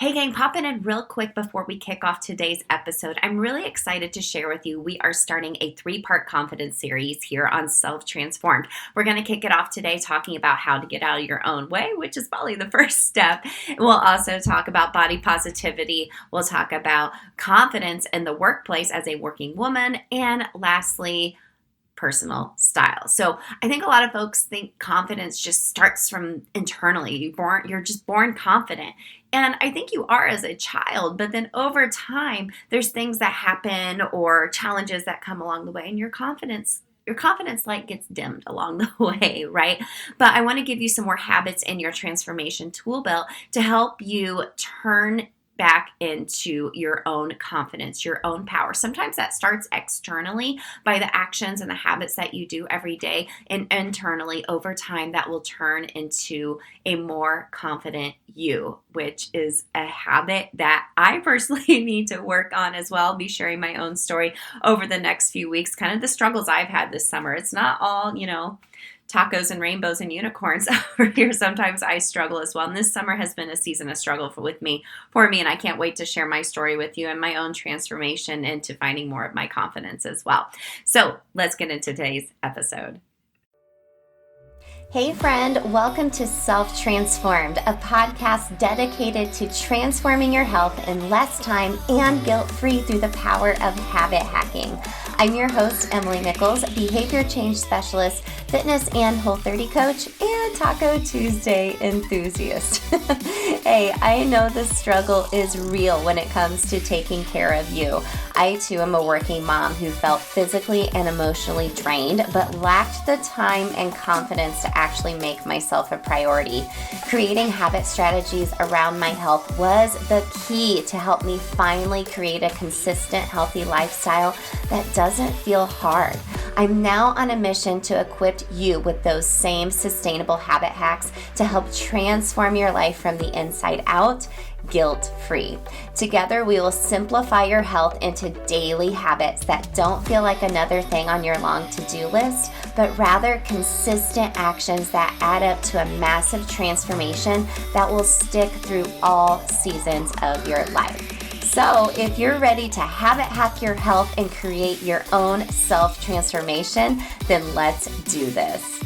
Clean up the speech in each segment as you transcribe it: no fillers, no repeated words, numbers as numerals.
Hey gang, popping in real quick before we kick off today's episode. I'm really excited to share with you. We are starting a 3-part confidence series here on Self-Transformed. We're going to kick it off today talking about how to get out of your own way, which is probably the first step. We'll also talk about body positivity. We'll talk about confidence in the workplace as a working woman. And lastly, personal style. So I think a lot of folks think confidence just starts from internally. You're just born confident. And I think you are as a child, but then over time, there's things that happen or challenges that come along the way, and your confidence light gets dimmed along the way, right? But I want to give you some more habits in your transformation tool belt to help you turn back into your own confidence, your own power. Sometimes that starts externally by the actions and the habits that you do every day, and internally over time that will turn into a more confident you, which is a habit that I personally need to work on as well. I'll be sharing my own story over the next few weeks, kind of the struggles I've had this summer. It's not all, tacos and rainbows and unicorns over here. Sometimes I struggle as well. And this summer has been a season of struggle for me. And I can't wait to share my story with you and my own transformation into finding more of my confidence as well. So let's get into today's episode. Hey friend, welcome to Self-Transformed, a podcast dedicated to transforming your health in less time and guilt-free through the power of habit hacking. I'm your host, Emily Nichols, behavior change specialist, fitness and Whole30 coach, and Taco Tuesday enthusiast. Hey, I know the struggle is real when it comes to taking care of you. I too am a working mom who felt physically and emotionally drained, but lacked the time and confidence to actually make myself a priority. Creating habit strategies around my health was the key to help me finally create a consistent, healthy lifestyle that doesn't feel hard. I'm now on a mission to equip you with those same sustainable habit hacks to help transform your life from the inside out, guilt-free. Together, we will simplify your health into daily habits that don't feel like another thing on your long to-do list, but rather consistent actions that add up to a massive transformation that will stick through all seasons of your life. So if you're ready to habit hack your health and create your own self-transformation, then let's do this.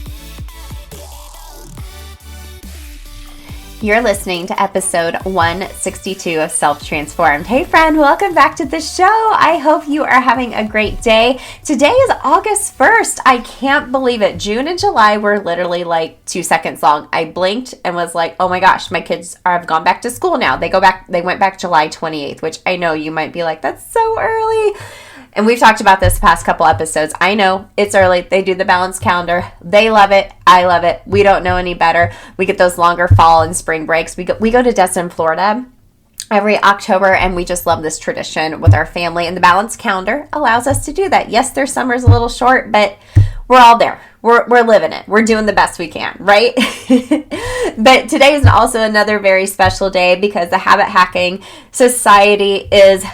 You're listening to episode 162 of Self-Transformed. Hey friend, welcome back to the show. I hope you are having a great day. Today is August 1st. I can't believe it. June and July were literally like 2 seconds long. I blinked and was like, oh my gosh, my kids have gone back to school now. They went back July 28th, which I know you might be like, that's so early. And we've talked about this past couple episodes. I know it's early. They do the balanced calendar. They love it. I love it. We don't know any better. We get those longer fall and spring breaks. We go to Destin, Florida every October, and we just love this tradition with our family. And the balanced calendar allows us to do that. Yes, their summer's a little short, but we're all there. We're living it. We're doing the best we can, right? But today is also another very special day because the Habit Hacking Society is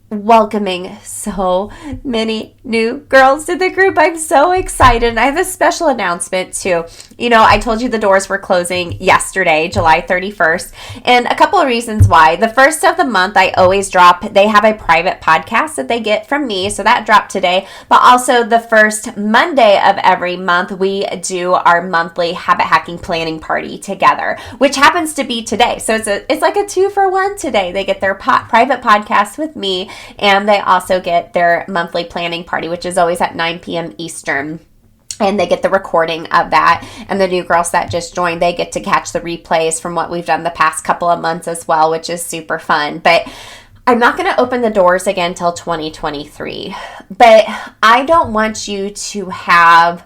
welcoming so many new girls to the group. I'm so excited. And I have a special announcement too. I told you the doors were closing yesterday, July 31st, and a couple of reasons why. The first of the month, I always drop, they have a private podcast that they get from me. So that dropped today, but also the first Monday of every month, we do our monthly habit hacking planning party together, which happens to be today. So it's like a 2-for-1 today. They get their private podcast with me, and they also get their monthly planning party, which is always at 9 p.m. Eastern. And they get the recording of that. And the new girls that just joined, they get to catch the replays from what we've done the past couple of months as well, which is super fun. But I'm not going to open the doors again till 2023. But I don't want you to have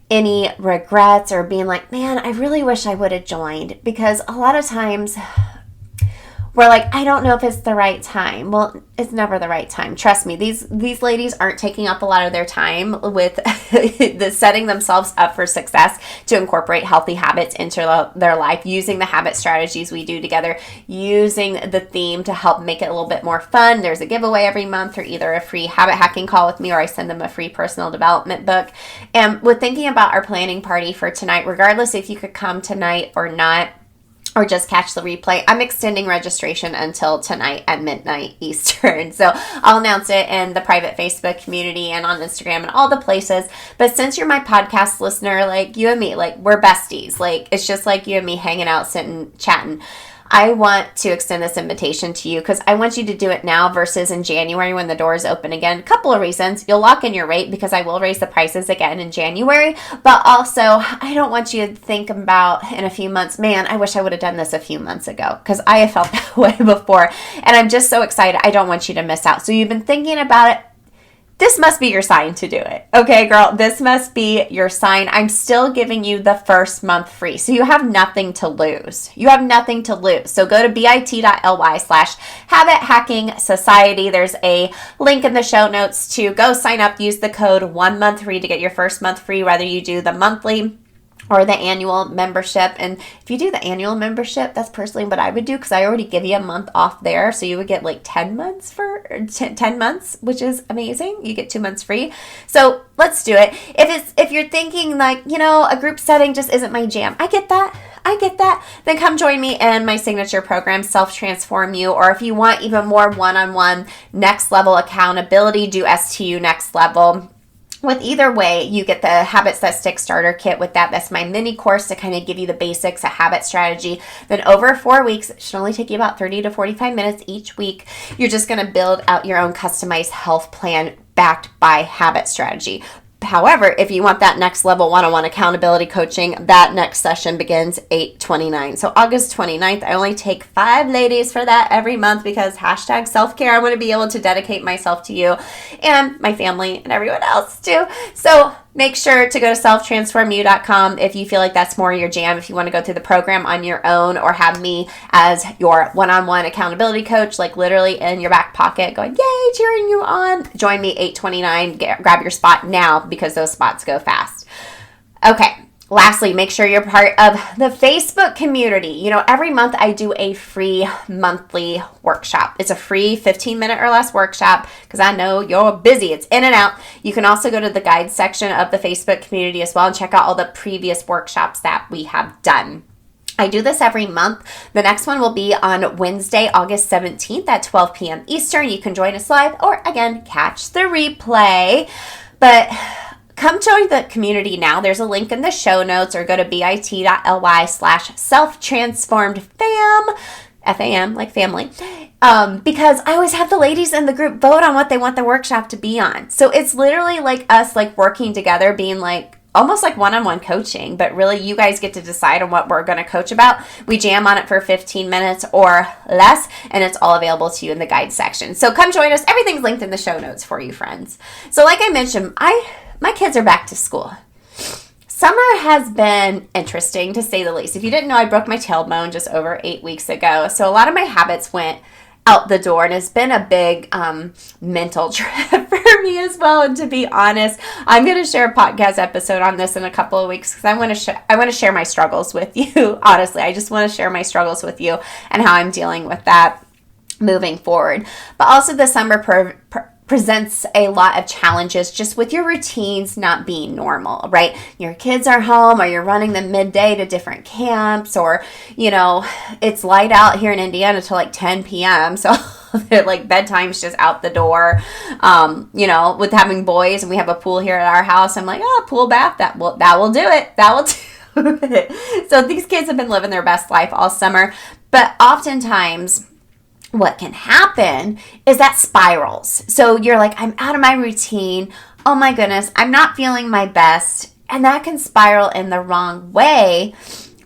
any regrets or being like, man, I really wish I would have joined. Because a lot of times we're like, I don't know if it's the right time. Well, it's never the right time. Trust me, these ladies aren't taking up a lot of their time with setting themselves up for success to incorporate healthy habits into their life, using the habit strategies we do together, using the theme to help make it a little bit more fun. There's a giveaway every month, or either a free habit hacking call with me, or I send them a free personal development book. And with thinking about our planning party for tonight, regardless if you could come tonight or not, or just catch the replay. I'm extending registration until tonight at midnight Eastern. So I'll announce it in the private Facebook community and on Instagram and all the places. But since you're my podcast listener, like you and me, like we're besties. Like it's just like you and me hanging out, sitting, chatting. I want to extend this invitation to you because I want you to do it now versus in January when the doors open again. A couple of reasons. You'll lock in your rate because I will raise the prices again in January. But also, I don't want you to think about in a few months, man, I wish I would have done this a few months ago because I have felt that way before. And I'm just so excited. I don't want you to miss out. So you've been thinking about it. This must be your sign to do it. Okay, girl, this must be your sign. I'm still giving you the first month free. So you have nothing to lose. You have nothing to lose. So go to bit.ly/habit hacking society. There's a link in the show notes to go sign up. Use the code ONEMONTHFREE to get your first month free, whether you do the monthly or the annual membership. And if you do the annual membership, that's personally what I would do because I already give you a month off there. So you would get like 10 months for 10 months, which is amazing. You get 2 months free. So let's do it. If you're thinking like, a group setting just isn't my jam, I get that. Then come join me in my signature program, Self Transform You. Or if you want even more one-on-one next level accountability, do STU Next Level. With either way, you get the Habits That Stick starter kit with that. That's my mini course to kind of give you the basics of habit strategy. Then over 4 weeks, it should only take you about 30 to 45 minutes each week. You're just going to build out your own customized health plan backed by habit strategy. However, if you want that next level one-on-one accountability coaching, that next session begins 8/29. So August 29th, I only take 5 ladies for that every month because hashtag self-care. I want to be able to dedicate myself to you and my family and everyone else too. So make sure to go to selftransformu.com if you feel like that's more your jam. If you want to go through the program on your own or have me as your one-on-one accountability coach, like literally in your back pocket going, yay, cheering you on. Join me 8/29. Grab your spot now because those spots go fast. Okay. Lastly, make sure you're part of the Facebook community. Every month I do a free monthly workshop. It's a free 15-minute or less workshop because I know you're busy. It's in and out. You can also go to the guide section of the Facebook community as well and check out all the previous workshops that we have done. I do this every month. The next one will be on Wednesday, August 17th at 12 p.m. Eastern. You can join us live or, again, catch the replay. But come join the community now. There's a link in the show notes or go to bit.ly/self-transformed-fam, FAM, like family, because I always have the ladies in the group vote on what they want the workshop to be on. So it's literally like us like working together, being like almost like one-on-one coaching, but really you guys get to decide on what we're going to coach about. We jam on it for 15 minutes or less, and it's all available to you in the guide section. So come join us. Everything's linked in the show notes for you, friends. So like I mentioned, my kids are back to school. Summer has been interesting, to say the least. If you didn't know, I broke my tailbone just over 8 weeks ago. So a lot of my habits went out the door, and it's been a big mental trip for me as well. And to be honest, I'm going to share a podcast episode on this in a couple of weeks because I want to share my struggles with you. Honestly, I just want to share my struggles with you and how I'm dealing with that moving forward. But also the summer presents a lot of challenges just with your routines not being normal, right? Your kids are home or you're running them midday to different camps, or, it's light out here in Indiana till like 10 p.m. So like bedtime's just out the door. With having boys and we have a pool here at our house, I'm like, pool bath, that will do it. That will do it. So these kids have been living their best life all summer, but oftentimes what can happen is that spirals. So you're like, I'm out of my routine. Oh my goodness, I'm not feeling my best. And that can spiral in the wrong way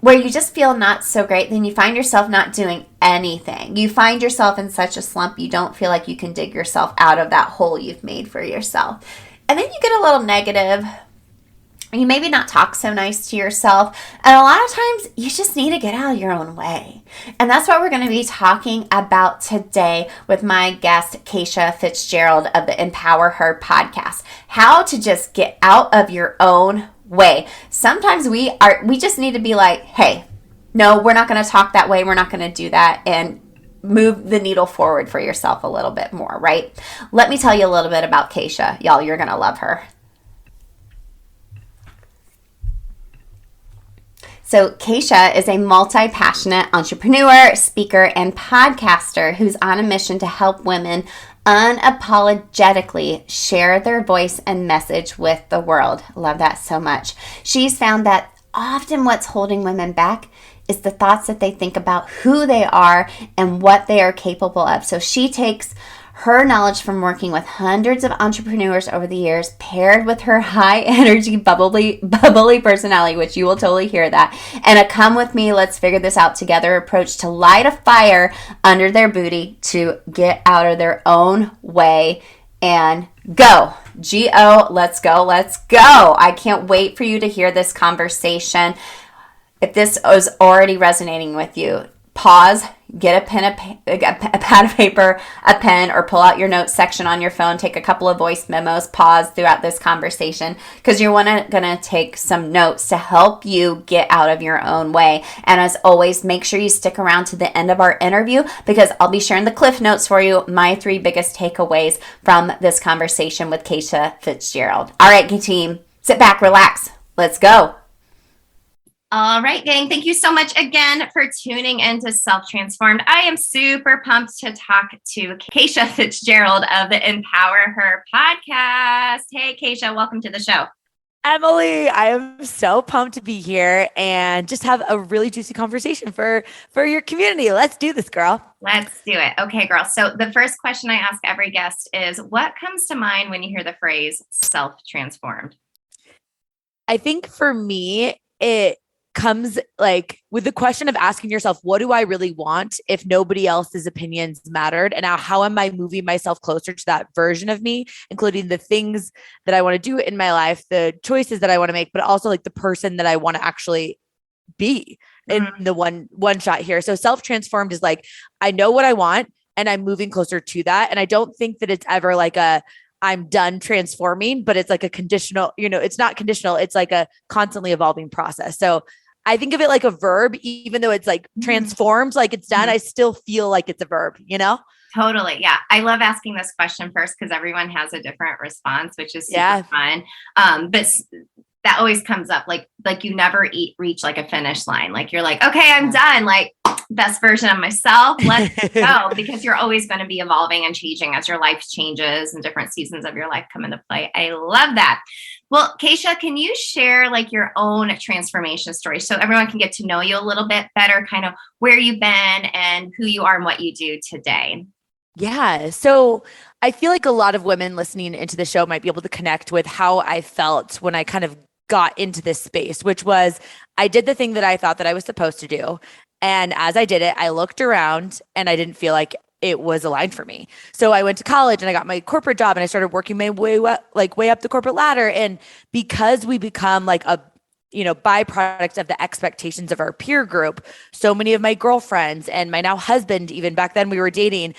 where you just feel not so great. Then you find yourself not doing anything. You find yourself in such a slump, you don't feel like you can dig yourself out of that hole you've made for yourself. And then you get a little negative. You maybe not talk so nice to yourself. And a lot of times you just need to get out of your own way. And that's what we're going to be talking about today with my guest, KACIA FITZGERALD of the Empower Her podcast. How to just get out of your own way. Sometimes we just need to be like, hey, no, we're not going to talk that way. We're not going to do that. And move the needle forward for yourself a little bit more, right? Let me tell you a little bit about KACIA. Y'all, you're going to love her. So, KACIA is a multi-passionate entrepreneur, speaker, and podcaster who's on a mission to help women unapologetically share their voice and message with the world. Love that so much. She's found that often what's holding women back is the thoughts that they think about who they are and what they are capable of. So she takes her knowledge from working with hundreds of entrepreneurs over the years, paired with her high energy, bubbly personality, which you will totally hear that, and a come with me, let's figure this out together approach to light a fire under their booty to get out of their own way and go. G-O, let's go, let's go. I can't wait for you to hear this conversation. If this is already resonating with you, pause, get a pad of paper, a pen, or pull out your notes section on your phone. Take a couple of voice memos, pause throughout this conversation because you're going to take some notes to help you get out of your own way. And as always, make sure you stick around to the end of our interview because I'll be sharing the cliff notes for you, my 3 biggest takeaways from this conversation with KACIA FITZGERALD. All right, team, sit back, relax. Let's go. All right, gang. Thank you so much again for tuning into Self Transformed. I am super pumped to talk to KACIA FITZGERALD of the Empower Her podcast. Hey, KACIA, welcome to the show. Emily, I am so pumped to be here and just have a really juicy conversation for your community. Let's do this, girl. Let's do it. Okay, girl. So the first question I ask every guest is, what comes to mind when you hear the phrase self-transformed? I think for me, it comes like with the question of asking yourself, what do I really want if nobody else's opinions mattered? And now how am I moving myself closer to that version of me, including the things that I want to do in my life, the choices that I want to make, but also like the person that I want to actually be in the one shot here. So self-transformed is like, I know what I want and I'm moving closer to that. And I don't think that it's ever like I'm done transforming, but it's like a conditional, it's not conditional. It's like a constantly evolving process. So I think of it like a verb, even though it's like transformed, like it's done, I still feel like it's a verb, Totally. Yeah. I love asking this question first because everyone has a different response, which is super fun. But that always comes up like you never reach like a finish line. Like you're like, okay, I'm done. Like best version of myself. Let's go. Because you're always going to be evolving and changing as your life changes and different seasons of your life come into play. I love that. Well, KACIA, can you share like your own transformation story so everyone can get to know you a little bit better, kind of where you've been and who you are and what you do today? Yeah. So I feel like a lot of women listening into the show might be able to connect with how I felt when I kind of got into this space, which was I did the thing that I thought that I was supposed to do. And as I did it, I looked around and I didn't feel like it was aligned for me. So I went to college and I got my corporate job and I started working my way up the corporate ladder. And because we become like a byproduct of the expectations of our peer group, so many of my girlfriends and my now husband, even back then we were dating,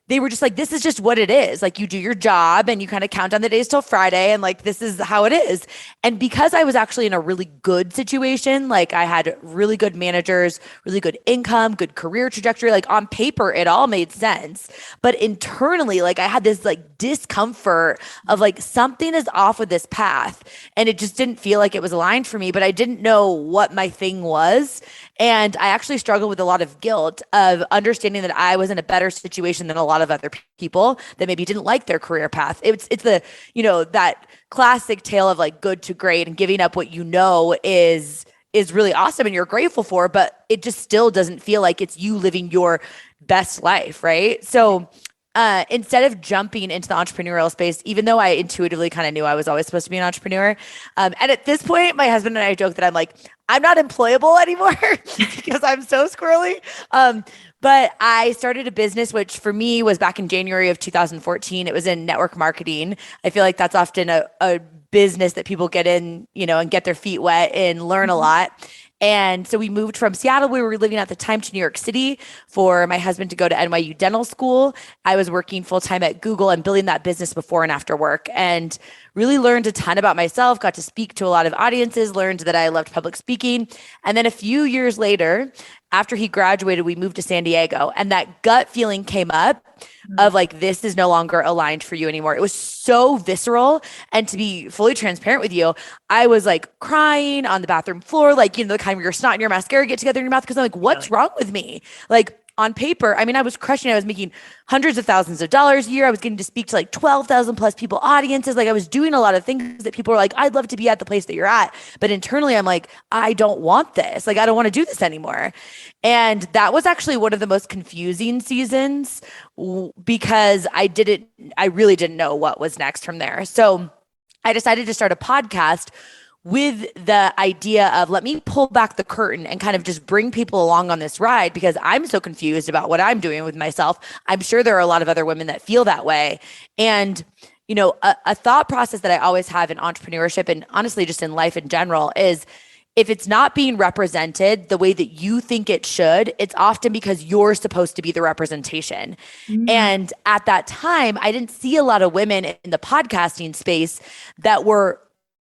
they were just like, this is just what it is. Like you do your job and you kind of count down the days till Friday. And like, this is how it is. And because I was actually in a really good situation, like I had really good managers, really good income, good career trajectory, like on paper, it all made sense. But internally, like I had this like discomfort of like something is off with this path. And it just didn't feel like it was aligned for me, but I didn't know what my thing was. And I actually struggled with a lot of guilt of understanding that I was in a better situation than a lot of other people that maybe didn't like their career path. It's the, that classic tale of like good to great and giving up what is really awesome and you're grateful for, but it just still doesn't feel like it's you living your best life. Right. So instead of jumping into the entrepreneurial space, even though I intuitively kind of knew I was always supposed to be an entrepreneur. And at this point, my husband and I joke that I'm not employable anymore because I'm so squirrely. But I started a business, which for me was back in January of 2014. It was in network marketing. I feel like that's often a business that people get in, and get their feet wet and learn a lot. And so we moved from Seattle, we were living at the time, to New York City for my husband to go to NYU dental school. I was working full-time at Google and building that business before and after work, and really learned a ton about myself, got to speak to a lot of audiences, learned that I loved public speaking. And then a few years later, after he graduated, we moved to San Diego, and that gut feeling came up of like, this is no longer aligned for you anymore. It was so visceral. And to be fully transparent with you, I was like crying on the bathroom floor, like, the kind of your snot and your mascara get together in your mouth. Cause I'm like, what's wrong with me? Like, on paper, I mean, I was crushing it. I was making hundreds of thousands of dollars a year. I was getting to speak to like 12,000 plus people audiences. Like I was doing a lot of things that people were like, I'd love to be at the place that you're at. But internally, I'm like, I don't want this. Like, I don't want to do this anymore. And that was actually one of the most confusing seasons because I really didn't know what was next from there. So I decided to start a podcast with the idea of, let me pull back the curtain and kind of just bring people along on this ride because I'm so confused about what I'm doing with myself. I'm sure there are a lot of other women that feel that way. And, a thought process that I always have in entrepreneurship and honestly just in life in general is, if it's not being represented the way that you think it should, it's often because you're supposed to be the representation. And at that time, I didn't see a lot of women in the podcasting space that were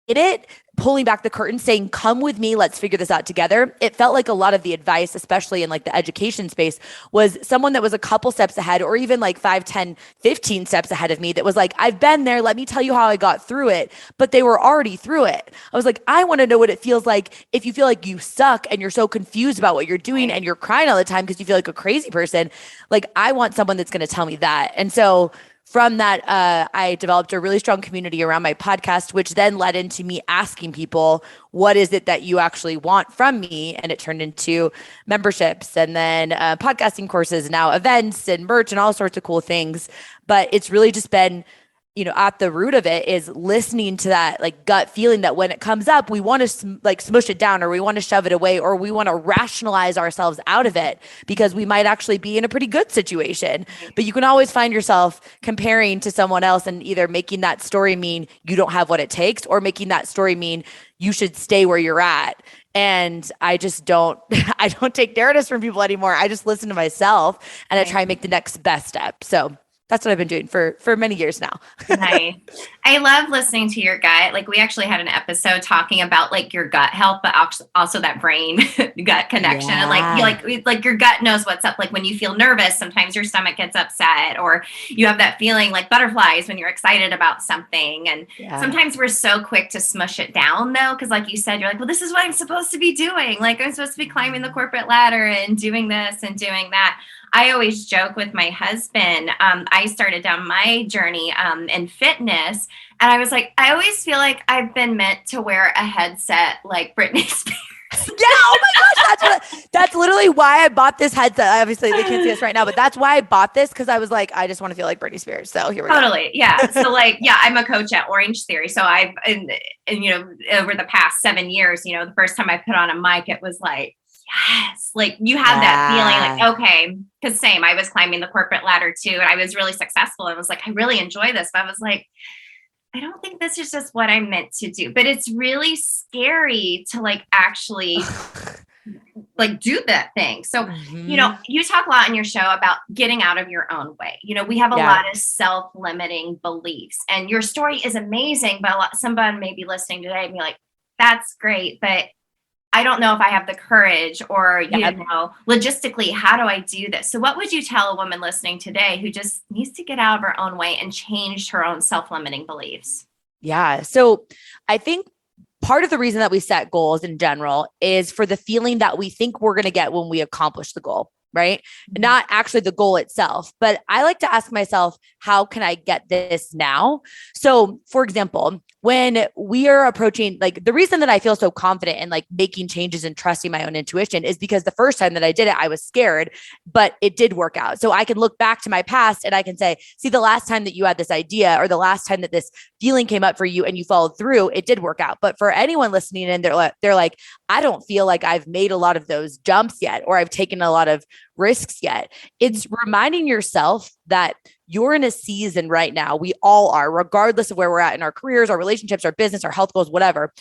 in it, pulling back the curtain, saying, come with me, let's figure this out together. It felt like a lot of the advice, especially in like the education space, was someone that was a couple steps ahead or even like 5, 10, 15 steps ahead of me that was like, I've been there, let me tell you how I got through it. But they were already through it. I was like, I want to know what it feels like if you feel like you suck and you're so confused about what you're doing and you're crying all the time because you feel like a crazy person. Like, I want someone that's going to tell me that. And so from that, I developed a really strong community around my podcast, which then led into me asking people, what is it that you actually want from me? And it turned into memberships and then podcasting courses, now events and merch and all sorts of cool things. But it's really just been, at the root of it is listening to that like gut feeling that when it comes up, we want to like smush it down or we want to shove it away or we want to rationalize ourselves out of it because we might actually be in a pretty good situation. But you can always find yourself comparing to someone else and either making that story mean you don't have what it takes or making that story mean you should stay where you're at. And I just don't, I don't take narratives from people anymore. I just listen to myself and I try and make the next best step. So that's what I've been doing for many years now. Nice. I love listening to your gut. Like, we actually had an episode talking about like your gut health, but also that brain gut connection. Yeah. And like your gut knows what's up. Like when you feel nervous, sometimes your stomach gets upset, or you have that feeling like butterflies when you're excited about something. And sometimes we're so quick to smush it down though. Cause like you said, you're like, well, this is what I'm supposed to be doing. Like I'm supposed to be climbing the corporate ladder and doing this and doing that. I always joke with my husband. I started down my journey in fitness, and I was like, I always feel like I've been meant to wear a headset like Britney Spears. Yeah, oh my gosh, that's literally why I bought this headset. Obviously, they can't see us right now, but that's why I bought this because I was like, I just want to feel like Britney Spears. So here we go. Totally, yeah. So like, yeah, I'm a coach at Orange Theory. So I've, and over the past 7 years, the first time I put on a mic, it was like, yes, like you have that feeling like, okay, because same, I was climbing the corporate ladder too. And I was really successful and was like, I really enjoy this. But I was like, I don't think this is just what I'm meant to do. But it's really scary to like actually like do that thing. So, you talk a lot in your show about getting out of your own way. We have a lot of self-limiting beliefs, and your story is amazing. But somebody may be listening today and be like, that's great, but I don't know if I have the courage or, logistically, how do I do this? So what would you tell a woman listening today who just needs to get out of her own way and change her own self-limiting beliefs? Yeah. So I think part of the reason that we set goals in general is for the feeling that we think we're going to get when we accomplish the goal, right? Mm-hmm. Not actually the goal itself, but I like to ask myself, how can I get this now? So for example, when we are approaching, like the reason that I feel so confident in like making changes and trusting my own intuition is because the first time that I did it, I was scared, but it did work out. So I can look back to my past and I can say, see, the last time that you had this idea or the last time that this feeling came up for you and you followed through, it did work out. But for anyone listening in, they're like, I don't feel like I've made a lot of those jumps yet, or I've taken a lot of risks yet. It's reminding yourself that you're in a season right now. We all are, regardless of where we're at in our careers, our relationships, our business, our health goals, whatever.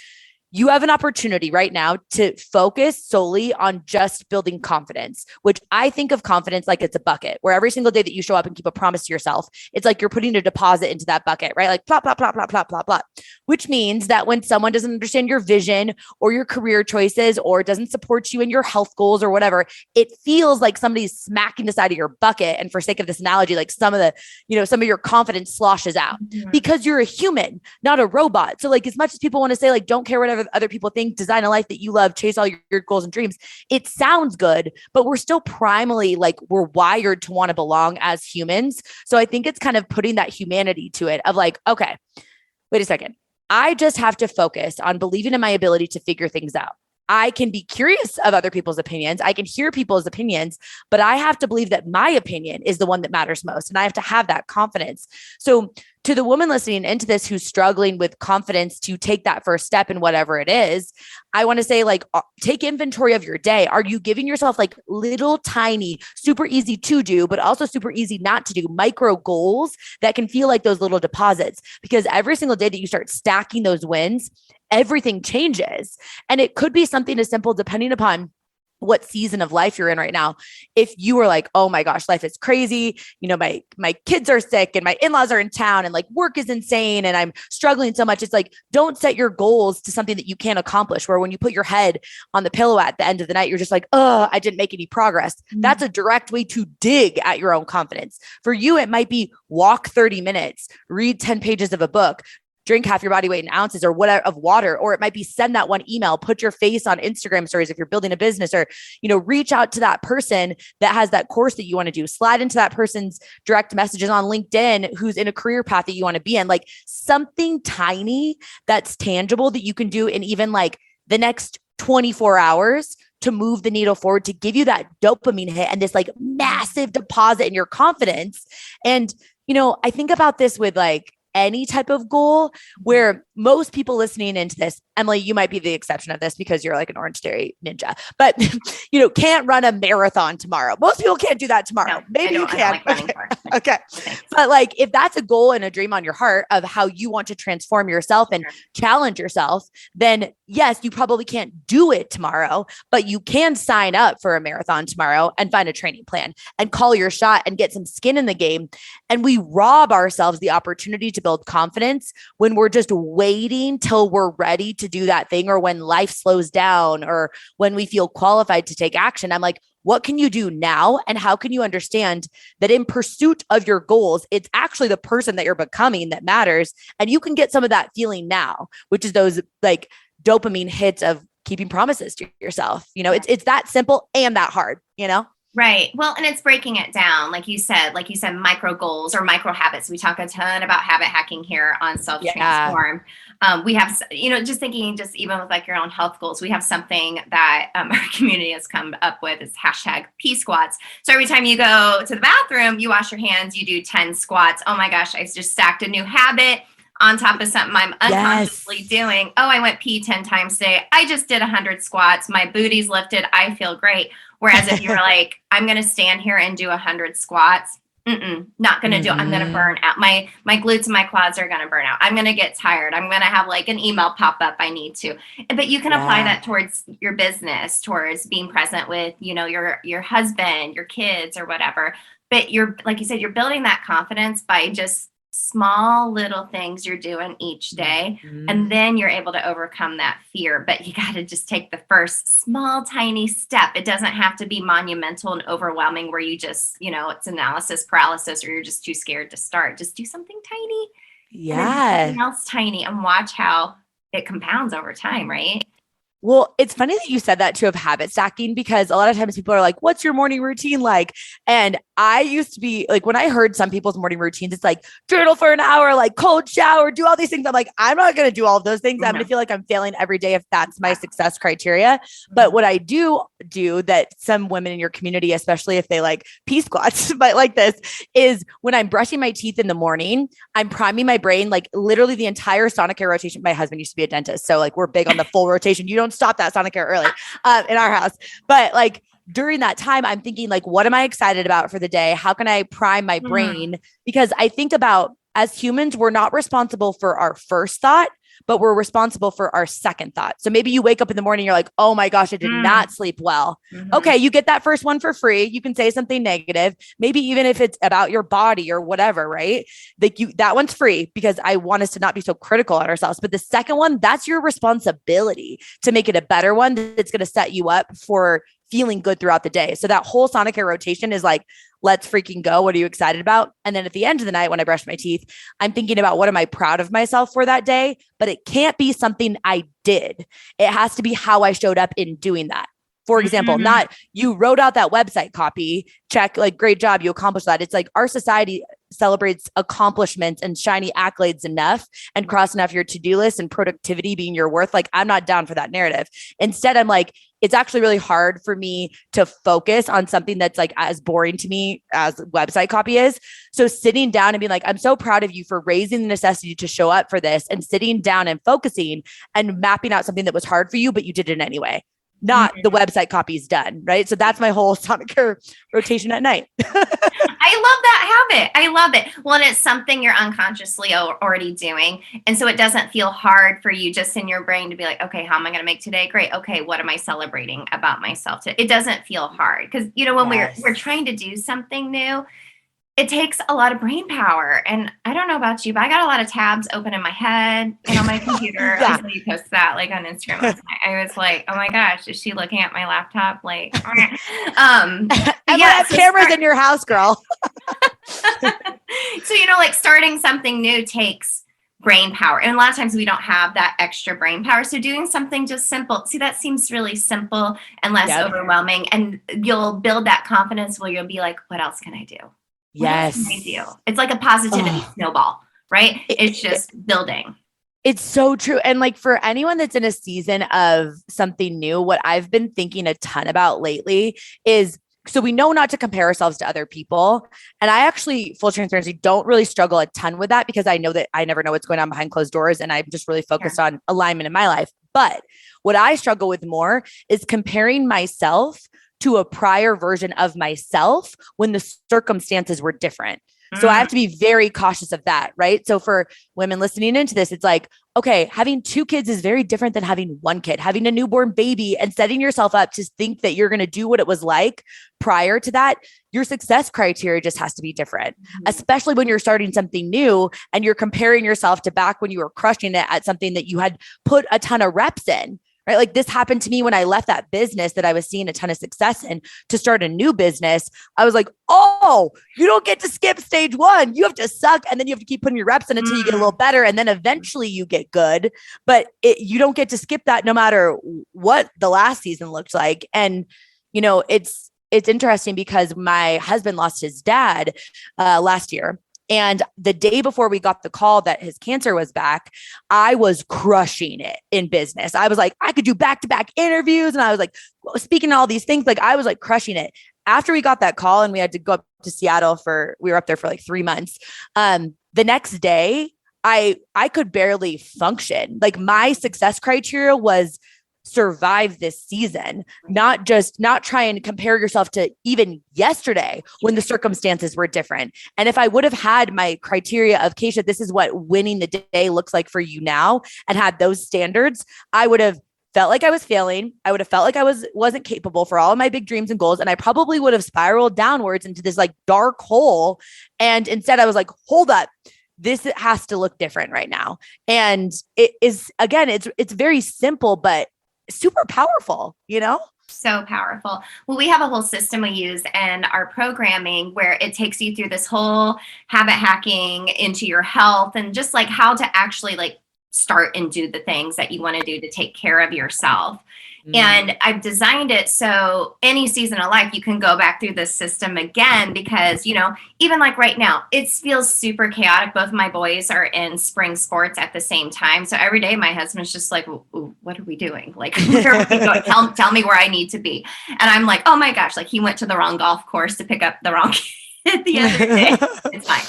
you have an opportunity right now to focus solely on just building confidence, which I think of confidence like it's a bucket where every single day that you show up and keep a promise to yourself, it's like you're putting a deposit into that bucket, right? Like plop, plop, plop, plop, plop, plop, plop, which means that when someone doesn't understand your vision or your career choices or doesn't support you in your health goals or whatever, it feels like somebody's smacking the side of your bucket. And for sake of this analogy, like some of your confidence sloshes out because you're a human, not a robot. So like, as much as people want to say like, don't care whatever other people think, design a life that you love, chase all your goals and dreams, it sounds good, but we're still primally like, we're wired to want to belong as humans. So I think it's kind of putting that humanity to it of like, okay, wait a second. I just have to focus on believing in my ability to figure things out. I can be curious of other people's opinions. I can hear people's opinions, but I have to believe that my opinion is the one that matters most. And I have to have that confidence. So to the woman listening into this who's struggling with confidence to take that first step in whatever it is, I want to say like, take inventory of your day. Are you giving yourself like little tiny, super easy to do, but also super easy not to do micro goals that can feel like those little deposits? Because every single day that you start stacking those wins, everything changes. And it could be something as simple, depending upon what season of life you're in right now. If you were like, oh my gosh, life is crazy. You know, my kids are sick and my in-laws are in town and like work is insane and I'm struggling so much. It's like, don't set your goals to something that you can't accomplish, where when you put your head on the pillow at the end of the night, you're just like, oh, I didn't make any progress. That's a direct way to dig at your own confidence. For you, it might be walk 30 minutes, read 10 pages of a book, drink half your body weight in ounces or whatever of water, or it might be send that one email, put your face on Instagram stories if you're building a business, or, you know, reach out to that person that has that course that you want to do, slide into that person's direct messages on LinkedIn who's in a career path that you want to be in, like something tiny that's tangible that you can do in even like the next 24 hours to move the needle forward, to give you that dopamine hit and this like massive deposit in your confidence. And, you know, I think about this with like any type of goal where most people listening into this, Emily, you might be the exception of this because you're like an Orange Theory ninja, but you know, can't run a marathon tomorrow. Most people can't do that tomorrow. No, maybe you can. Like okay. But like, if that's a goal and a dream on your heart of how you want to transform yourself and challenge yourself, then yes, you probably can't do it tomorrow, but you can sign up for a marathon tomorrow and find a training plan and call your shot and get some skin in the game. And we rob ourselves the opportunity to build confidence when we're just waiting till we're ready to do that thing, or when life slows down, or when we feel qualified to take action. I'm like, what can you do now? And how can you understand that in pursuit of your goals, it's actually the person that you're becoming that matters. And you can get some of that feeling now, which is those like dopamine hits of keeping promises to yourself. You know, it's that simple and that hard, you know? Right. Well, and it's breaking it down. Like you said, micro goals or micro habits. We talk a ton about habit hacking here on Self Transform. We have, you know, just thinking, just even with like your own health goals, we have something that our community has come up with is #P squats. So every time you go to the bathroom, you wash your hands, you do 10 squats. Oh my gosh, I just stacked a new habit on top of something I'm unconsciously doing. Oh, I went pee 10 times today. I just did 100 squats. My booty's lifted. I feel great. Whereas if you're like, I'm going to stand here and do 100 squats, not going to do it. I'm going to burn out. My glutes and my quads are going to burn out. I'm going to get tired. I'm going to have like an email pop up. I need to. But you can apply that towards your business, towards being present with, you know, your husband, your kids or whatever. But you're, like you said, you're building that confidence by just small little things you're doing each day. And then you're able to overcome that fear. But you got to just take the first small, tiny step. It doesn't have to be monumental and overwhelming where you just, you know, it's analysis paralysis or you're just too scared to start. Just do something tiny. Yeah. Something else tiny and watch how it compounds over time, right? Well, it's funny that you said that too, of habit stacking, because a lot of times people are like, what's your morning routine like? And I used to be like, when I heard some people's morning routines, it's like journal for an hour, like cold shower, do all these things. I'm like, I'm not going to do all of those things. I'm going to feel like I'm failing every day if that's my success criteria. But what I do that some women in your community, especially if they like P squats, but like this, is when I'm brushing my teeth in the morning, I'm priming my brain, like literally the entire Sonicare rotation. My husband used to be a dentist. So like we're big on the full rotation. You don't stop that Sonicare early in our house. But like during that time, I'm thinking like, what am I excited about for the day? How can I prime my brain? Because I think about, as humans, we're not responsible for our first thought, but we're responsible for our second thought. So maybe you wake up in the morning, you're like, oh my gosh, I did not sleep well. Okay, you get that first one for free. You can say something negative, maybe even if it's about your body or whatever, right? That one's free because I want us to not be so critical on ourselves. But the second one, that's your responsibility to make it a better one that's going to set you up for feeling good throughout the day. So that whole Sonicare rotation is like, let's freaking go. What are you excited about? And then at the end of the night, when I brush my teeth, I'm thinking about what am I proud of myself for that day? But it can't be something I did. It has to be how I showed up in doing that. For example, not you wrote out that website copy, check, like, great job, you accomplished that. It's like our society celebrates accomplishments and shiny accolades enough and crossing off your to-do list and productivity being your worth. Like, I'm not down for that narrative. Instead, I'm like, it's actually really hard for me to focus on something that's like as boring to me as website copy is. So sitting down and being like, I'm so proud of you for raising the necessity to show up for this, and sitting down and focusing and mapping out something that was hard for you, but you did it anyway. Not the website copy is done, right? So that's my whole Sonicare rotation at night. I love that habit. I love it. Well, and it's something you're unconsciously already doing. And so it doesn't feel hard for you just in your brain to be like, okay, how am I going to make today great? Okay, what am I celebrating about myself? It doesn't feel hard because, you know, when we're trying to do something new, it takes a lot of brain power. And I don't know about you, but I got a lot of tabs open in my head and on my computer. I saw you post that like on Instagram last night. I was like, oh my gosh, is she looking at my laptop? Like, and have cameras in your house, girl. So, you know, like starting something new takes brain power. And a lot of times we don't have that extra brain power. So doing something just simple, see, that seems really simple and less overwhelming. And you'll build that confidence where you'll be like, what else can I do? Yes. It's like a positivity snowball, right? It's just building. It's so true. And like for anyone that's in a season of something new, what I've been thinking a ton about lately is, so we know not to compare ourselves to other people. And I actually, full transparency, don't really struggle a ton with that because I know that I never know what's going on behind closed doors. And I'm just really focused on alignment in my life. But what I struggle with more is comparing myself to a prior version of myself when the circumstances were different. So I have to be very cautious of that, right? So for women listening into this, it's like, okay, having 2 kids is very different than having 1 kid, having a newborn baby and setting yourself up to think that you're going to do what it was like prior to that. Your success criteria just has to be different, especially when you're starting something new and you're comparing yourself to back when you were crushing it at something that you had put a ton of reps in. Right? Like this happened to me when I left that business that I was seeing a ton of success in to start a new business. I was like, oh, you don't get to skip stage 1. You have to suck. And then you have to keep putting your reps in until you get a little better. And then eventually you get good, but you don't get to skip that no matter what the last season looked like. And, you know, it's interesting because my husband lost his dad last year. And the day before we got the call that his cancer was back, I was crushing it in business. I was like, I could do back-to-back interviews. And I was like, speaking all these things, like I was like crushing it. After we got that call and we had to go up to Seattle we were up there for like 3 months. The next day, I could barely function. Like my success criteria was survive this season, not try and compare yourself to even yesterday when the circumstances were different. And if I would have had my criteria of KACIA, this is what winning the day looks like for you now, and had those standards, I would have felt like I was failing. I would have felt like I wasn't capable for all of my big dreams and goals. And I probably would have spiraled downwards into this like dark hole. And instead I was like, hold up. This has to look different right now. And it is, again, it's very simple, but super powerful, you know? So powerful. Well, we have a whole system we use in our programming where it takes you through this whole habit hacking into your health and just like how to actually like start and do the things that you want to do to take care of yourself. And I've designed it so any season of life, you can go back through this system again, because, you know, even like right now, it feels super chaotic. Both of my boys are in spring sports at the same time. So every day my husband's just like, what are we doing? Like, where are we going? Tell me where I need to be. And I'm like, oh my gosh, like he went to the wrong golf course to pick up the wrong kid the other day. It's fine.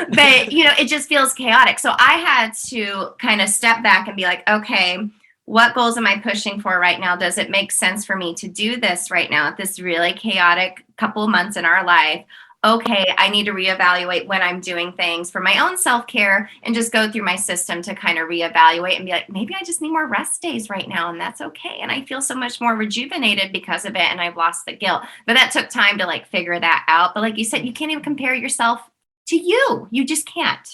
But, you know, it just feels chaotic. So I had to kind of step back and be like, okay, what goals am I pushing for right now? Does it make sense for me to do this right now at this really chaotic couple of months in our life? okay, I need to reevaluate when I'm doing things for my own self-care and just go through my system to kind of reevaluate and be like, maybe I just need more rest days right now, and that's okay. And I feel so much more rejuvenated because of it, and I've lost the guilt. But that took time to like figure that out. But like you said, you can't even compare yourself to you. You just can't.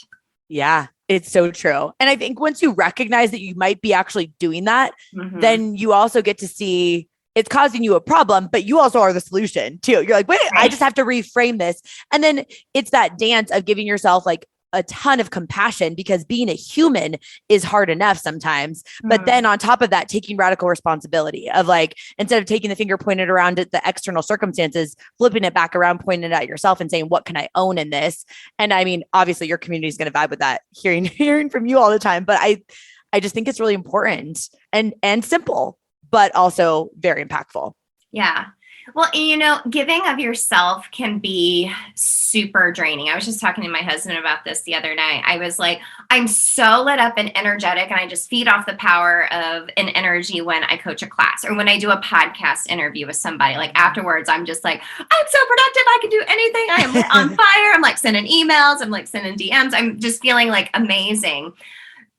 Yeah, it's so true. And I think once you recognize that you might be actually doing that, then you also get to see it's causing you a problem, but you also are the solution too. You're like, wait, I just have to reframe this. And then it's that dance of giving yourself like a ton of compassion, because being a human is hard enough sometimes. But then on top of that, taking radical responsibility of like, instead of taking the finger pointed around at the external circumstances, flipping it back around, pointing it at yourself and saying, what can I own in this? And I mean, obviously your community is going to vibe with that, hearing from you all the time. But I just think it's really important and simple, but also very impactful. Yeah. Well, you know, giving of yourself can be super draining. I was just talking to my husband about this the other night. I was like, I'm so lit up and energetic, and I just feed off the power of an energy when I coach a class or when I do a podcast interview with somebody. Like afterwards, I'm just like, I'm so productive. I can do anything. I am lit on fire. I'm like sending emails. I'm like sending DMs. I'm just feeling like amazing.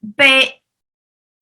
But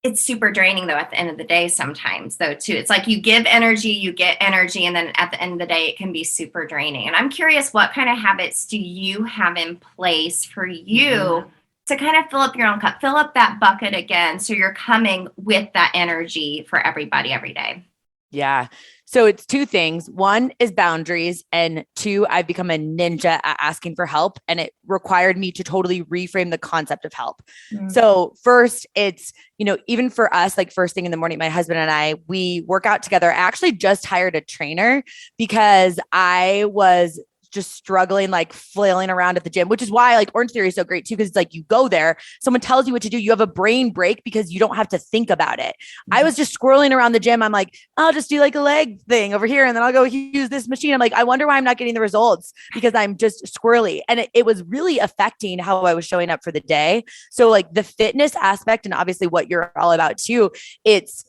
it's super draining though at the end of the day sometimes though too. It's like you give energy, you get energy, and then at the end of the day it can be super draining. And I'm curious, what kind of habits do you have in place for you to kind of fill up your own cup, fill up that bucket again, so you're coming with that energy for everybody every day? Yeah. So it's two things. One is boundaries, and two, I've become a ninja at asking for help, and it required me to totally reframe the concept of help. So first, it's, you know, even for us, like first thing in the morning, my husband and I, we work out together. I actually just hired a trainer because I was just struggling, like flailing around at the gym, which is why like Orange Theory is so great too. Cause it's like, you go there, someone tells you what to do. You have a brain break because you don't have to think about it. I was just squirreling around the gym. I'm like, I'll just do like a leg thing over here, and then I'll go use this machine. I'm like, I wonder why I'm not getting the results, because I'm just squirrely. And it was really affecting how I was showing up for the day. So like the fitness aspect, and obviously what you're all about too, it's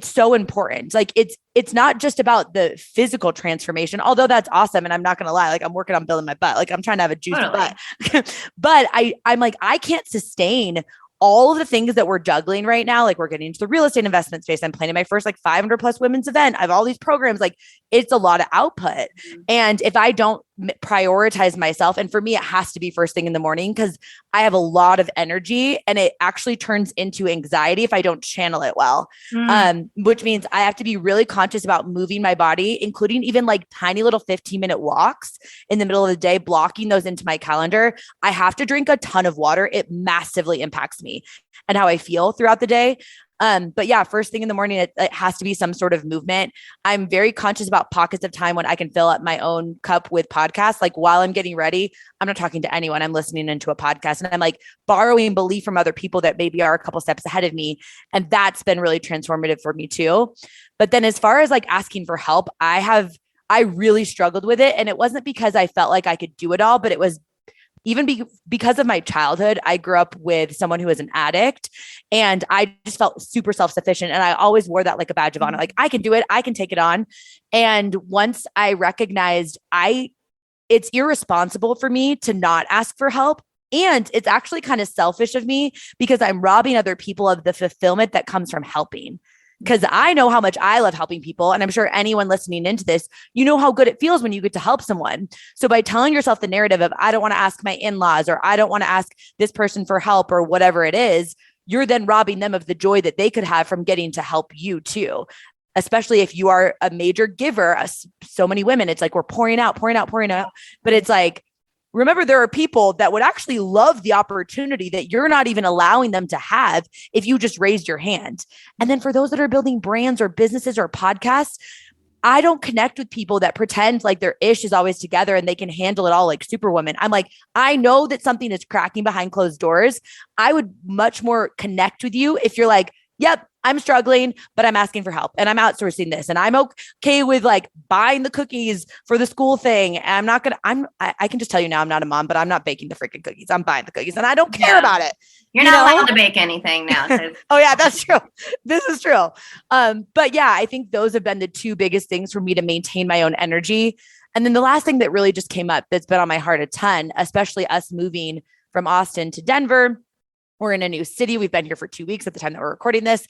so important. Like it's not just about the physical transformation, although that's awesome. And I'm not going to lie, like I'm working on building my butt. Like I'm trying to have a juicy butt, but I'm like, I can't sustain all of the things that we're juggling right now. Like we're getting into the real estate investment space. I'm planning my first like 500 plus women's event. I have all these programs. Like it's a lot of output. And if I don't prioritize myself, and for me, it has to be first thing in the morning, because I have a lot of energy and it actually turns into anxiety if I don't channel it well. Which means I have to be really conscious about moving my body, including even like tiny little 15-minute walks in the middle of the day, blocking those into my calendar. I have to drink a ton of water. It massively impacts me and how I feel throughout the day. But yeah, first thing in the morning, it has to be some sort of movement. I'm very conscious about pockets of time when I can fill up my own cup with podcasts. Like while I'm getting ready, I'm not talking to anyone. I'm listening into a podcast, and I'm like borrowing belief from other people that maybe are a couple steps ahead of me. And that's been really transformative for me too. But then as far as like asking for help, I really struggled with it. And it wasn't because I felt like I could do it all, but it was because of my childhood. I grew up with someone who was an addict, and I just felt super self-sufficient. And I always wore that like a badge of honor. Like I can do it. I can take it on. And once I recognized it's irresponsible for me to not ask for help. And it's actually kind of selfish of me, because I'm robbing other people of the fulfillment that comes from helping. Because I know how much I love helping people. And I'm sure anyone listening into this, you know how good it feels when you get to help someone. So by telling yourself the narrative of, I don't want to ask my in-laws, or I don't want to ask this person for help, or whatever it is, you're then robbing them of the joy that they could have from getting to help you too. Especially if you are a major giver. So many women, it's like we're pouring out. But it's like, remember, there are people that would actually love the opportunity that you're not even allowing them to have if you just raised your hand. And then for those that are building brands or businesses or podcasts, I don't connect with people that pretend like their ish is always together and they can handle it all like Superwoman. I'm like, I know that something is cracking behind closed doors. I would much more connect with you if you're like, yep, I'm struggling, but I'm asking for help, and I'm outsourcing this, and I'm okay with like buying the cookies for the school thing. And I can just tell you now, I'm not a mom, but I'm not baking the freaking cookies. I'm buying the cookies, and I don't care about it. You're not allowed to bake anything now. Oh yeah, that's true. This is true. But yeah, I think those have been the two biggest things for me to maintain my own energy. And then the last thing that really just came up that's been on my heart a ton, especially us moving from Austin to Denver. We're in a new city. We've been here for 2 weeks at the time that we're recording this.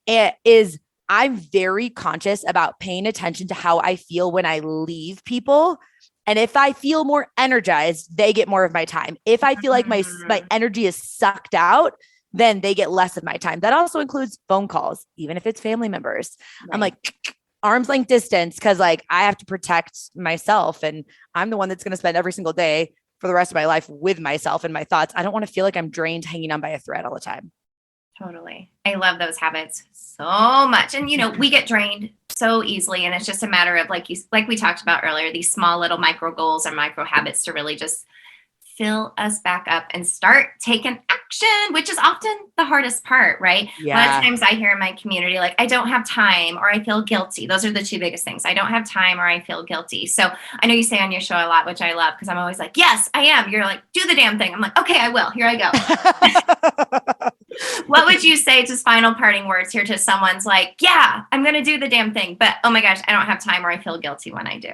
It is I'm very conscious about paying attention to how I feel when I leave people. And if I feel more energized, they get more of my time. If I feel like my energy is sucked out, then they get less of my time. That also includes phone calls, even if it's family members. Right. I'm like arm's length distance because like I have to protect myself, and I'm the one that's going to spend every single day for the rest of my life with myself and my thoughts. I don't want to feel like I'm drained hanging on by a thread all the time. Totally. I love those habits so much. And, we get drained so easily. And it's just a matter of like we talked about earlier, these small little micro goals or micro habits to really just fill us back up and start taking action, which is often the hardest part, right? Yeah. A lot of times I hear in my community, like, I don't have time or I feel guilty. Those are the two biggest things. I don't have time or I feel guilty. So I know you say on your show a lot, which I love because I'm always like, yes, I am. You're like, do the damn thing. I'm like, okay, I will. Here I go. What would you say to final parting words here to someone's like, yeah, I'm going to do the damn thing, but oh my gosh, I don't have time or I feel guilty when I do.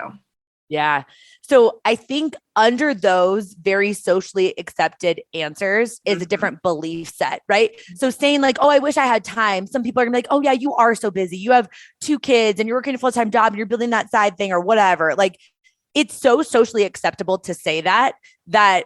Yeah. So I think under those very socially accepted answers is a different belief set, right? So saying like, oh, I wish I had time. Some people are gonna be like, oh yeah, you are so busy. You have 2 kids and you're working a full-time job and you're building that side thing or whatever. Like it's so socially acceptable to say that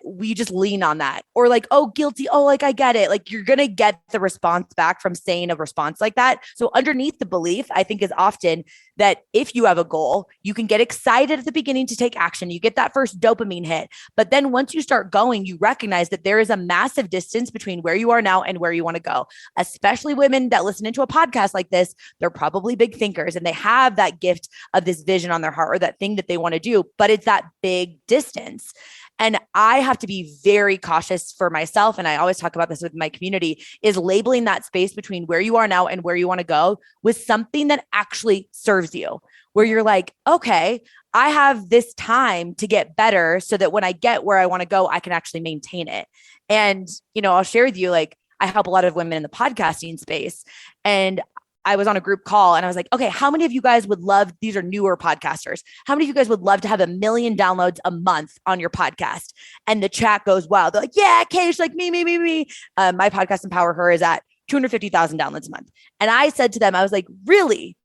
we just lean on that. Or like, oh, guilty. Oh, like I get it. Like you're going to get the response back from saying a response like that. So underneath the belief, I think is often that if you have a goal, you can get excited at the beginning to take action. You get that first dopamine hit. But then once you start going, you recognize that there is a massive distance between where you are now and where you want to go. Especially women that listen into a podcast like this, they're probably big thinkers and they have that gift of this vision on their heart or that thing that they want to do, but it's that big distance. And I have to be very cautious for myself. And I always talk about this with my community is labeling that space between where you are now and where you want to go with something that actually serves you, where you're like, okay, I have this time to get better so that when I get where I want to go, I can actually maintain it. And, I'll share with you, like, I help a lot of women in the podcasting space, and I was on a group call and I was like, okay, how many of you guys would love, these are newer podcasters, how many of you guys would love to have 1 million downloads a month on your podcast? And the chat goes wild. They're like, yeah, Kaish, like me. My podcast, Empower Her, is at 250,000 downloads a month. And I said to them, I was like, really?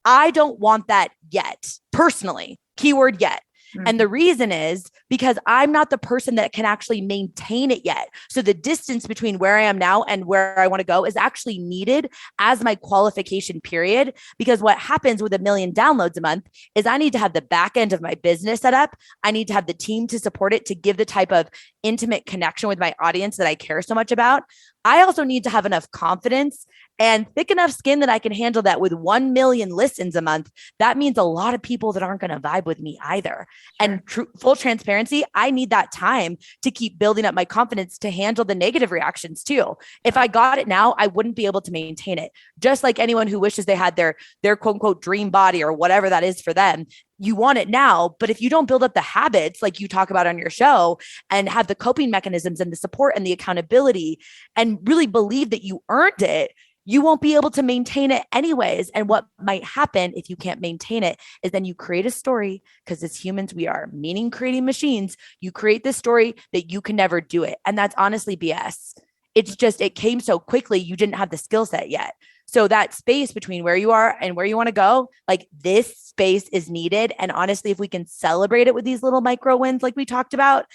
I don't want that yet, personally, keyword yet. And the reason is because I'm not the person that can actually maintain it yet. So the distance between where I am now and where I want to go is actually needed as my qualification period. Because what happens with 1 million downloads a month is I need to have the back end of my business set up. I need to have the team to support it, to give the type of intimate connection with my audience that I care so much about. I also need to have enough confidence and thick enough skin that I can handle that with 1 million listens a month. That means a lot of people that aren't going to vibe with me either. Sure. And full transparency, I need that time to keep building up my confidence to handle the negative reactions too. If I got it now, I wouldn't be able to maintain it. Just like anyone who wishes they had their quote unquote dream body or whatever that is for them. You want it now, but if you don't build up the habits like you talk about on your show and have the coping mechanisms and the support and the accountability and really believe that you earned it, you won't be able to maintain it anyways. And what might happen if you can't maintain it is then you create a story, because as humans, we are meaning creating machines. You create this story that you can never do it. And that's honestly BS. It's just, it came so quickly. You didn't have the skill set yet. So that space between where you are and where you want to go, like this space is needed. And honestly, if we can celebrate it with these little micro wins, like we talked about,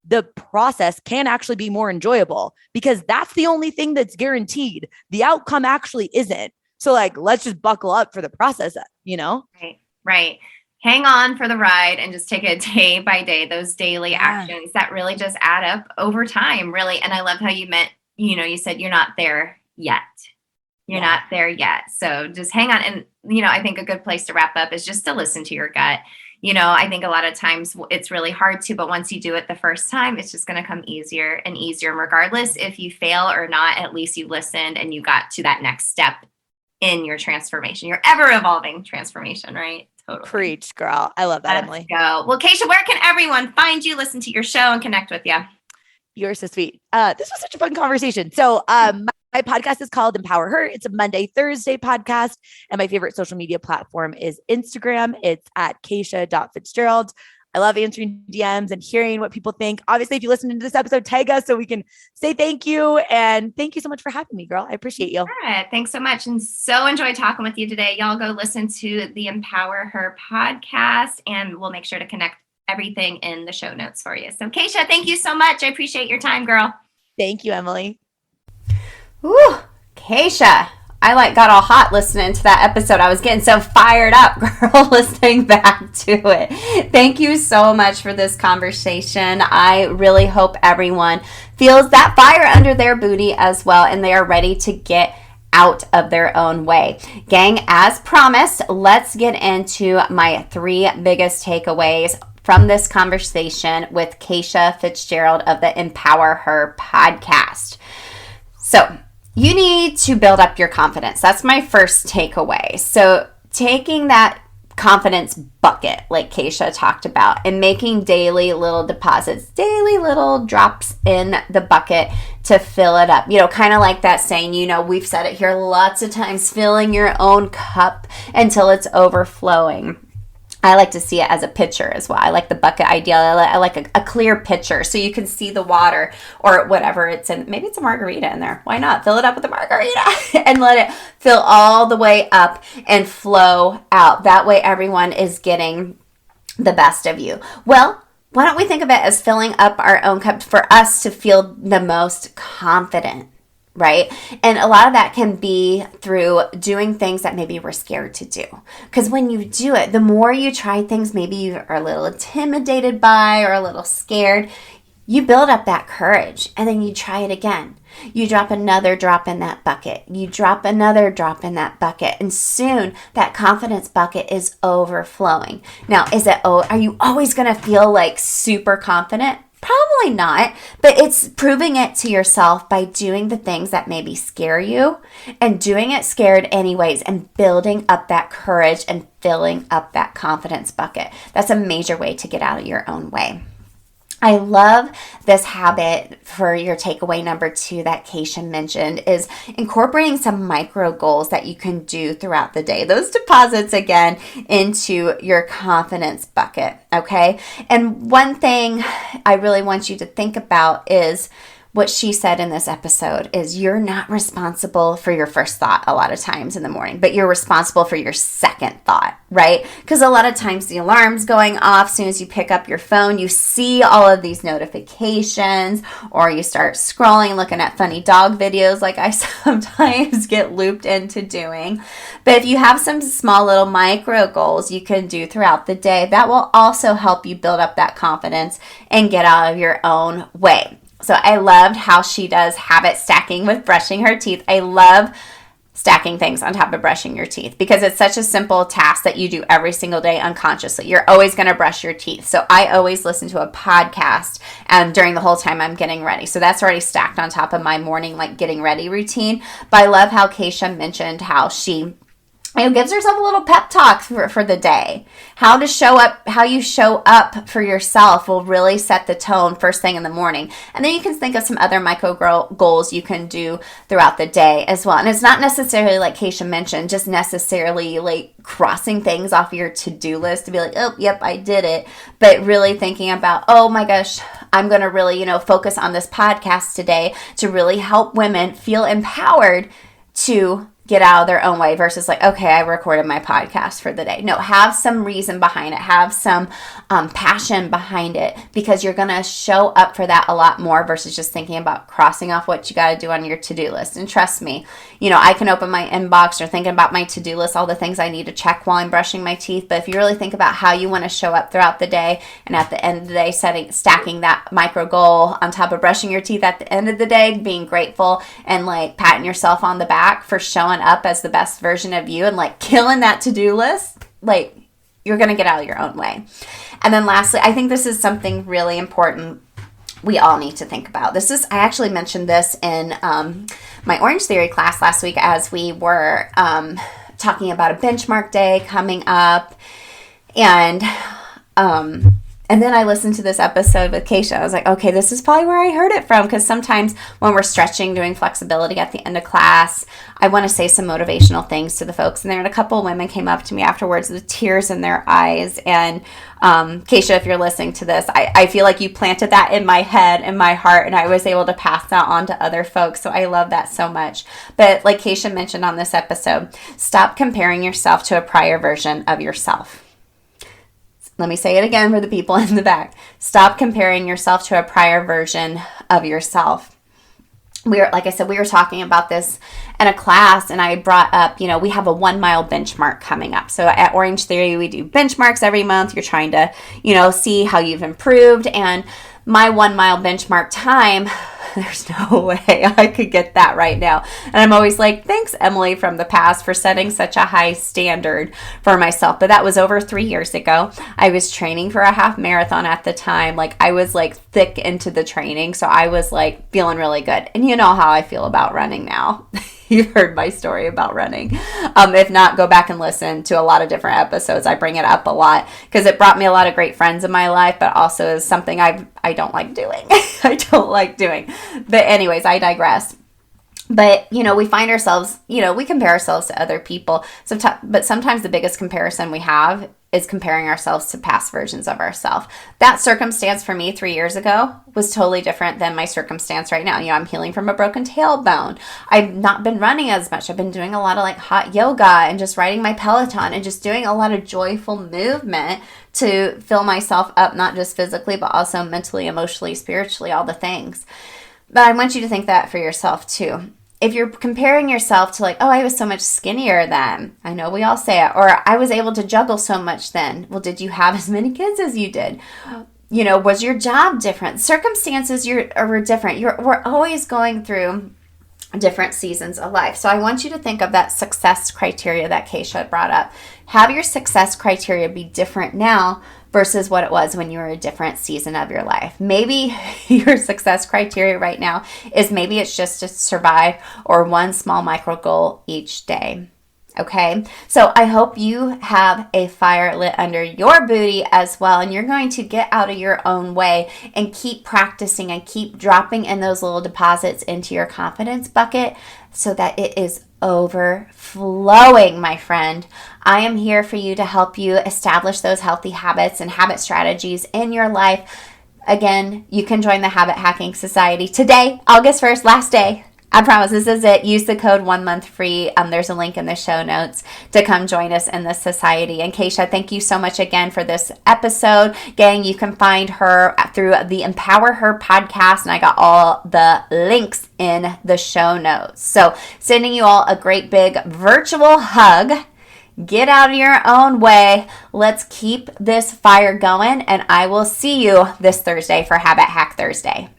the process can actually be more enjoyable, because that's the only thing that's guaranteed. The outcome actually isn't. So like, let's just buckle up for the process, Right. Hang on for the ride and just take it day by day, those daily actions that really just add up over time, really. And I love how you said you're not there yet. You're not there yet. So just hang on. And, I think a good place to wrap up is just to listen to your gut. I think a lot of times it's really hard to, but once you do it the first time, it's just going to come easier and easier. And regardless if you fail or not, at least you listened and you got to that next step in your transformation, your ever evolving transformation, right? Totally. Preach, girl. I love that, Let's Emily. Go. Well, Kacia, where can everyone find you, listen to your show, and connect with you? You're so sweet. This was such a fun conversation. So my podcast is called Empower Her. It's a Monday, Thursday podcast. And my favorite social media platform is Instagram. It's at KACIA.FITZGERALD. I love answering DMs and hearing what people think. Obviously, if you listen to this episode, tag us so we can say thank you. And thank you so much for having me, girl. I appreciate you. All right. Thanks so much. And so enjoyed talking with you today. Y'all go listen to the Empower Her podcast, and we'll make sure to connect everything in the show notes for you. So KACIA, thank you so much. I appreciate your time, girl. Thank you, Emily. Ooh, KACIA. I got all hot listening to that episode. I was getting so fired up, girl, listening back to it. Thank you so much for this conversation. I really hope everyone feels that fire under their booty as well, and they are ready to get out of their own way. Gang, as promised, let's get into my 3 biggest takeaways from this conversation with KACIA FITZGERALD of the Empower Her podcast. So, you need to build up your confidence. That's my first takeaway. So, taking that confidence bucket, like KACIA talked about, and making daily little deposits, daily little drops in the bucket to fill it up. Kind of like that saying, we've said it here lots of times, filling your own cup until it's overflowing. I like to see it as a pitcher as well. I like the bucket idea. I like a clear pitcher so you can see the water or whatever it's in. Maybe it's a margarita in there. Why not? Fill it up with a margarita and let it fill all the way up and flow out. That way everyone is getting the best of you. Well, why don't we think of it as filling up our own cup for us to feel the most confident? Right? And a lot of that can be through doing things that maybe we're scared to do. Because when you do it, the more you try things maybe you are a little intimidated by or a little scared, you build up that courage and then you try it again. You drop another drop in that bucket. You drop another drop in that bucket. And soon that confidence bucket is overflowing. Now, are you always going to feel like super confident? Probably not, but it's proving it to yourself by doing the things that maybe scare you and doing it scared anyways and building up that courage and filling up that confidence bucket. That's a major way to get out of your own way. I love this habit for your takeaway number 2 that KACIA mentioned is incorporating some micro goals that you can do throughout the day. Those deposits again into your confidence bucket, okay? And one thing I really want you to think about is what she said in this episode is you're not responsible for your first thought a lot of times in the morning, but you're responsible for your second thought, right? Because a lot of times the alarm's going off. As soon as you pick up your phone, you see all of these notifications or you start scrolling, looking at funny dog videos like I sometimes get looped into doing. But if you have some small little micro goals you can do throughout the day, that will also help you build up that confidence and get out of your own way. So I loved how she does habit stacking with brushing her teeth. I love stacking things on top of brushing your teeth because it's such a simple task that you do every single day unconsciously. You're always going to brush your teeth. So I always listen to a podcast during the whole time I'm getting ready. So that's already stacked on top of my morning getting ready routine. But I love how KACIA mentioned how she gives herself a little pep talk for the day. How you show up for yourself will really set the tone first thing in the morning. And then you can think of some other micro goals you can do throughout the day as well. And it's not necessarily like KACIA mentioned, just necessarily crossing things off your to-do list to be like, oh, yep, I did it. But really thinking about, oh my gosh, I'm going to really, focus on this podcast today to really help women feel empowered to get out of their own way versus okay, I recorded my podcast for the day. No, have some reason behind it. Have some passion behind it because you're going to show up for that a lot more versus just thinking about crossing off what you got to do on your to-do list. And trust me, I can open my inbox or thinking about my to-do list, all the things I need to check while I'm brushing my teeth. But if you really think about how you want to show up throughout the day and at the end of the day, stacking that micro goal on top of brushing your teeth at the end of the day, being grateful and patting yourself on the back for showing up as the best version of you and killing that to-do list, you're going to get out of your own way. And then lastly, I think this is something really important we all need to think about. I actually mentioned this in my Orange Theory class last week as we were talking about a benchmark day coming up. And And then I listened to this episode with KACIA. I was like, okay, this is probably where I heard it from. Because sometimes when we're stretching, doing flexibility at the end of class, I want to say some motivational things to the folks. And there were a couple of women came up to me afterwards with tears in their eyes. And KACIA, if you're listening to this, I feel like you planted that in my head, in my heart, and I was able to pass that on to other folks. So I love that so much. But like KACIA mentioned on this episode, stop comparing yourself to a prior version of yourself. Let me say it again for the people in the back. Stop comparing yourself to a prior version of yourself. Like I said, we were talking about this in a class, and I brought up, we have a 1 mile benchmark coming up. So at Orange Theory, we do benchmarks every month. You're trying to, see how you've improved. And my 1 mile benchmark time, there's no way I could get that right now. And I'm always like, thanks, Emily, from the past for setting such a high standard for myself. But that was over 3 years ago. I was training for a half marathon at the time. Like, I was like thick into the training. So I was like feeling really good. And you know how I feel about running now. You've heard my story about running. If not, go back and listen to a lot of different episodes. I bring it up a lot because it brought me a lot of great friends in my life, but also is something I don't like doing. I don't like doing. But anyways, I digress. But, we find ourselves, we compare ourselves to other people. But sometimes the biggest comparison we have is comparing ourselves to past versions of ourselves. That circumstance for me 3 years ago was totally different than my circumstance right now. I'm healing from a broken tailbone. I've not been running as much. I've been doing a lot of like hot yoga and just riding my Peloton and just doing a lot of joyful movement to fill myself up, not just physically, but also mentally, emotionally, spiritually, all the things. But I want you to think that for yourself too. If you're comparing yourself to like, oh, I was so much skinnier then. I know we all say it. Or I was able to juggle so much then. Well, did you have as many kids as you did? Was your job different? Circumstances were different. We're always going through different seasons of life. So I want you to think of that success criteria that KACIA brought up. Have your success criteria be different now versus what it was when you were a different season of your life. Maybe your success criteria right now is maybe it's just to survive or one small micro goal each day. Okay, so I hope you have a fire lit under your booty as well, and you're going to get out of your own way and keep practicing and keep dropping in those little deposits into your confidence bucket so that it is overflowing, my friend. I am here for you to help you establish those healthy habits and habit strategies in your life. Again, you can join the Habit Hacking Society today, August 1st, last day. I promise this is it. Use the code ONEMONTHFREE. There's a link in the show notes to come join us in this society. And KACIA, thank you so much again for this episode. Gang, you can find her through the Empower Her podcast, and I got all the links in the show notes. So sending you all a great big virtual hug. Get out of your own way. Let's keep this fire going, and I will see you this Thursday for Habit Hack Thursday.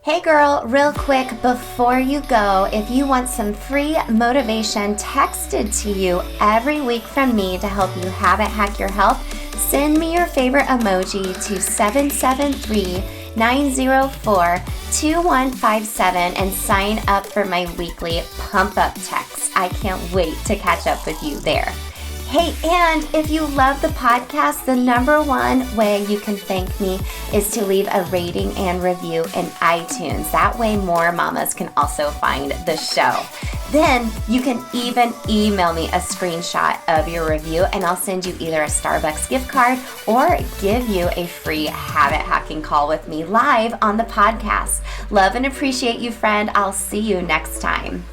Hey girl, real quick before you go, if you want some free motivation texted to you every week from me to help you habit hack your health, send me your favorite emoji to 773-904-2157 and sign up for my weekly pump up text. I can't wait to catch up with you there. Hey, and if you love the podcast, the number one way you can thank me is to leave a rating and review in iTunes. That way more mamas can also find the show. Then you can even email me a screenshot of your review and I'll send you either a Starbucks gift card or give you a free habit hacking call with me live on the podcast. Love and appreciate you, friend. I'll see you next time.